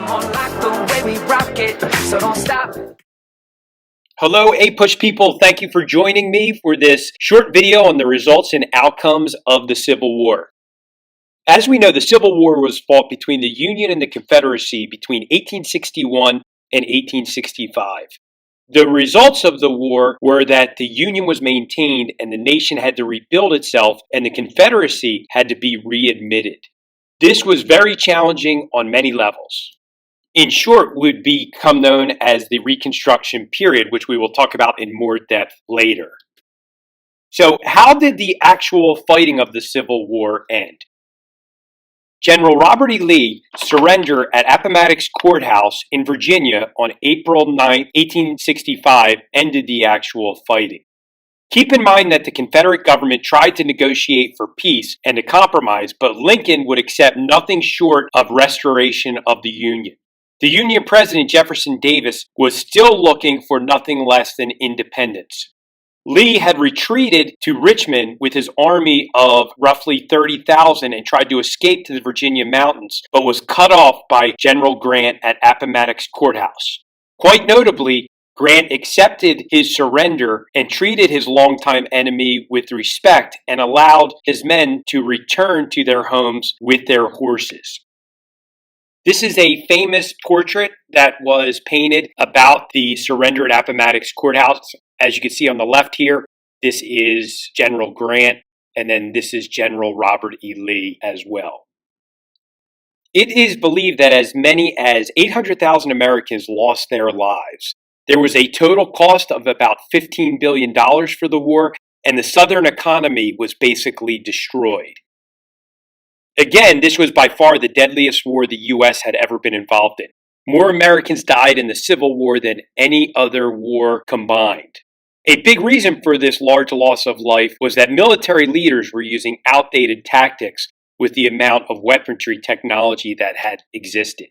More like the way we rock it, so don't stop. Hello, APUSH people. Thank you for joining me for this short video on the results and outcomes of the Civil War. As we know, the Civil War was fought between the Union and the Confederacy between 1861 and 1865. The results of the war were that the Union was maintained and the nation had to rebuild itself, and the Confederacy had to be readmitted. This was very challenging on many levels. In short, would become known as the Reconstruction period, which we will talk about in more depth later. So, how did the actual fighting of the Civil War end? General Robert E. Lee surrendered at Appomattox Courthouse in Virginia on April 9, 1865, ended the actual fighting. Keep in mind that the Confederate government tried to negotiate for peace and a compromise, but Lincoln would accept nothing short of restoration of the Union. The Union President Jefferson Davis was still looking for nothing less than independence. Lee had retreated to Richmond with his army of roughly 30,000 and tried to escape to the Virginia mountains, but was cut off by General Grant at Appomattox Courthouse. Quite notably, Grant accepted his surrender and treated his longtime enemy with respect and allowed his men to return to their homes with their horses. This is a famous portrait that was painted about the surrender at Appomattox Courthouse. As you can see on the left here, this is General Grant, and then this is General Robert E. Lee as well. It is believed that as many as 800,000 Americans lost their lives. There was a total cost of about $15 billion for the war, and the Southern economy was basically destroyed. Again, this was by far the deadliest war the U.S. had ever been involved in. More Americans died in the Civil War than any other war combined. A big reason for this large loss of life was that military leaders were using outdated tactics with the amount of weaponry technology that had existed.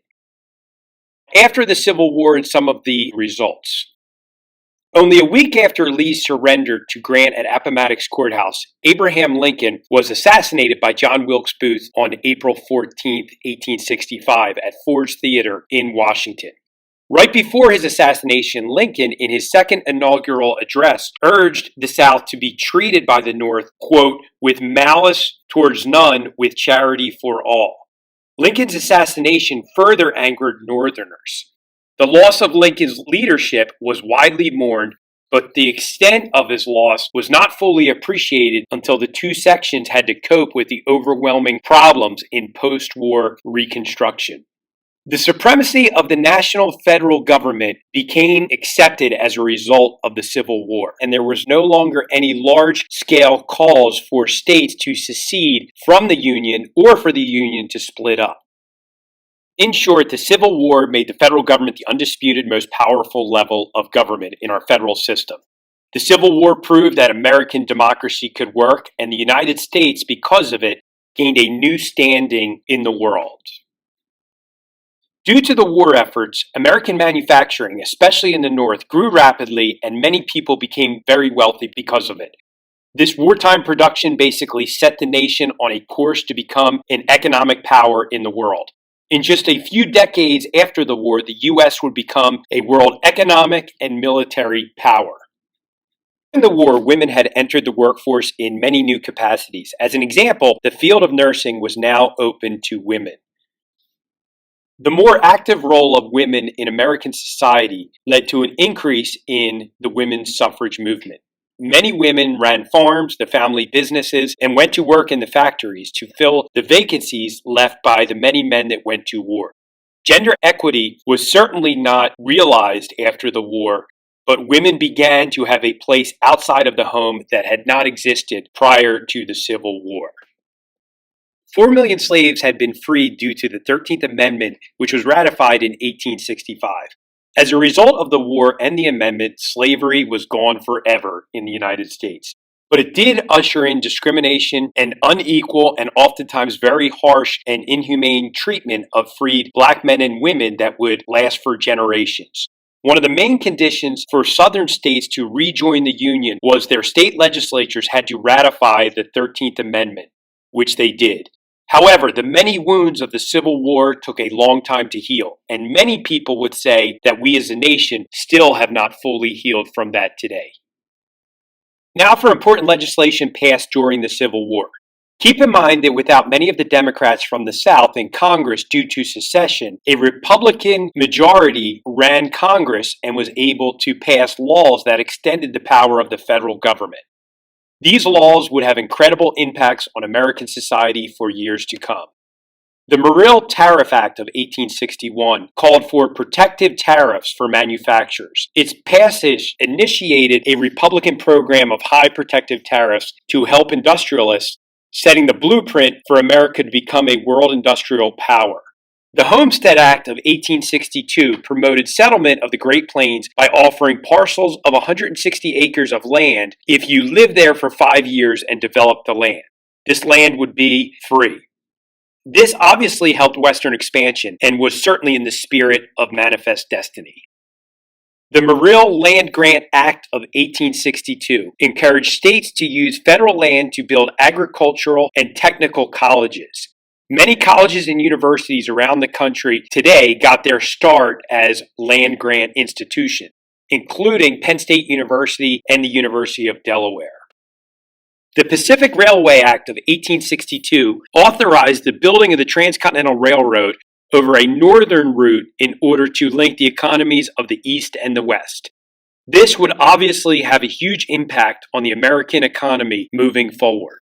After the Civil War and some of the results. Only a week after Lee surrendered to Grant at Appomattox Courthouse, Abraham Lincoln was assassinated by John Wilkes Booth on April 14, 1865 at Ford's Theater in Washington. Right before his assassination, Lincoln, in his second inaugural address, urged the South to be treated by the North, quote, with malice towards none, with charity for all. Lincoln's assassination further angered Northerners. The loss of Lincoln's leadership was widely mourned, but the extent of his loss was not fully appreciated until the two sections had to cope with the overwhelming problems in post-war Reconstruction. The supremacy of the national federal government became accepted as a result of the Civil War, and there was no longer any large-scale calls for states to secede from the Union or for the Union to split up. In short, the Civil War made the federal government the undisputed most powerful level of government in our federal system. The Civil War proved that American democracy could work, and the United States, because of it, gained a new standing in the world. Due to the war efforts, American manufacturing, especially in the North, grew rapidly, and many people became very wealthy because of it. This wartime production basically set the nation on a course to become an economic power in the world. In just a few decades after the war, the U.S. would become a world economic and military power. In the war, women had entered the workforce in many new capacities. As an example, the field of nursing was now open to women. The more active role of women in American society led to an increase in the women's suffrage movement. Many women ran farms, the family businesses, and went to work in the factories to fill the vacancies left by the many men that went to war. Gender equity was certainly not realized after the war, but women began to have a place outside of the home that had not existed prior to the Civil War. 4 million slaves had been freed due to the 13th Amendment, which was ratified in 1865. As a result of the war and the amendment, slavery was gone forever in the United States. But it did usher in discrimination and unequal and oftentimes very harsh and inhumane treatment of freed black men and women that would last for generations. One of the main conditions for Southern states to rejoin the Union was their state legislatures had to ratify the 13th Amendment, which they did. However, the many wounds of the Civil War took a long time to heal, and many people would say that we as a nation still have not fully healed from that today. Now for important legislation passed during the Civil War. Keep in mind that without many of the Democrats from the South in Congress due to secession, a Republican majority ran Congress and was able to pass laws that extended the power of the federal government. These laws would have incredible impacts on American society for years to come. The Morrill Tariff Act of 1861 called for protective tariffs for manufacturers. Its passage initiated a Republican program of high protective tariffs to help industrialists, setting the blueprint for America to become a world industrial power. The Homestead Act of 1862 promoted settlement of the Great Plains by offering parcels of 160 acres of land if you lived there for 5 years and developed the land. This land would be free. This obviously helped Western expansion and was certainly in the spirit of Manifest Destiny. The Morrill Land Grant Act of 1862 encouraged states to use federal land to build agricultural and technical colleges. Many colleges and universities around the country today got their start as land grant institutions, including Penn State University and the University of Delaware. The Pacific Railway Act of 1862 authorized the building of the Transcontinental Railroad over a northern route in order to link the economies of the East and the West. This would obviously have a huge impact on the American economy moving forward.